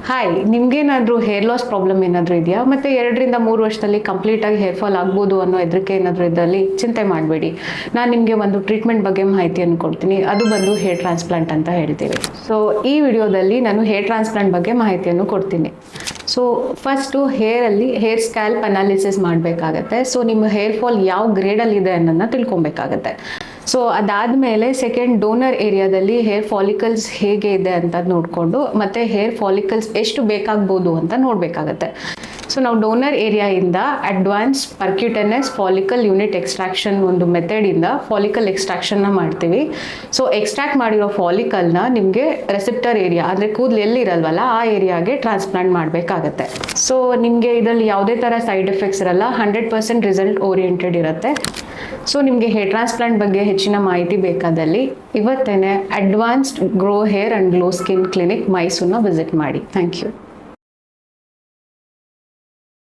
Hi, ನಿಮ್ಗೇನಾದರೂ hair loss problem ಏನಾದರೂ ಇದೆಯಾ? ಮತ್ತು 2 ರಿಂದ 3 ವರ್ಷದಲ್ಲಿ ಕಂಪ್ಲೀಟಾಗಿ ಹೇರ್ ಫಾಲ್ ಆಗ್ಬೋದು ಅನ್ನೋ ಹೆದರಿಕೆ ಏನಾದರೂ ಇದ್ದಲ್ಲಿ ಚಿಂತೆ ಮಾಡಬೇಡಿ. ನಾನು ನಿಮಗೆ ಒಂದು ಟ್ರೀಟ್ಮೆಂಟ್ ಬಗ್ಗೆ ಮಾಹಿತಿಯನ್ನು ಕೊಡ್ತೀನಿ. ಅದು ಬಂದು ಹೇರ್ ಟ್ರಾನ್ಸ್ಪ್ಲಾಂಟ್ ಅಂತ ಹೇಳ್ತೀವಿ. ಸೊ ಈ ವಿಡಿಯೋದಲ್ಲಿ ನಾನು ಹೇರ್ ಟ್ರಾನ್ಸ್ಪ್ಲಾಂಟ್ ಬಗ್ಗೆ ಮಾಹಿತಿಯನ್ನು ಕೊಡ್ತೀನಿ. So first hair scalp analysis ಮಾಡಬೇಕಾಗತ್ತೆ. ಸೊ ನಿಮ್ಮ ಹೇರ್ ಫಾಲ್ ಯಾವ ಗ್ರೇಡಲ್ಲಿದೆ ಅನ್ನೋದನ್ನ ತಿಳ್ಕೊಬೇಕಾಗತ್ತೆ. ಸೊ ಅದಾದಮೇಲೆ ಸೆಕೆಂಡ್, ಡೋನರ್ ಏರಿಯಾದಲ್ಲಿ ಹೇರ್ ಫಾಲಿಕಲ್ಸ್ ಹೇಗೆ ಇದೆ ಅಂತ ನೋಡಿಕೊಂಡು ಮತ್ತು ಹೇರ್ ಫಾಲಿಕಲ್ಸ್ ಎಷ್ಟು ಬೇಕಾಗ್ಬೋದು ಅಂತ ನೋಡಬೇಕಾಗತ್ತೆ. ಸೊ ನಾವು ಡೋನರ್ ಏರಿಯಾಯಿಂದ advance percutaneous follicle unit extraction ಒಂದು ಮೆಥಡಿಂದ ಫಾಲಿಕಲ್ ಎಕ್ಸ್ಟ್ರಾಕ್ಷನ್ನ ಮಾಡ್ತೀವಿ. ಸೊ ಎಕ್ಸ್ಟ್ರಾಕ್ಟ್ ಮಾಡಿರೋ ಫಾಲಿಕಲ್ನ ನಿಮಗೆ ರೆಸೆಪ್ಟರ್ ಏರಿಯಾ ಅಂದರೆ ಕೂದಲು ಎಲ್ಲಿರಲ್ವಲ್ಲ ಆ ಏರಿಯಾಗೆ ಟ್ರಾನ್ಸ್ಪ್ಲಾಂಟ್ ಮಾಡಬೇಕಾಗತ್ತೆ. ಸೊ ನಿಮಗೆ ಇದರಲ್ಲಿ ಯಾವುದೇ ಥರ ಸೈಡ್ ಎಫೆಕ್ಟ್ಸ್ ಇರಲ್ಲ, 100% ರಿಸಲ್ಟ್ ಓರಿಯೆಂಟೆಡ್ ಇರುತ್ತೆ. ಸೊ ನಿಮಗೆ ಹೇರ್ ಟ್ರಾನ್ಸ್ಪ್ಲಾಂಟ್ ಬಗ್ಗೆ ಹೆಚ್ಚಿನ ಮಾಹಿತಿ ಬೇಕಾದಲ್ಲಿ ಇವತ್ತೇ advanced grow hair and glow skin clinic ಮೈಸೂರನ್ನ ವಿಸಿಟ್ ಮಾಡಿ. Thank you.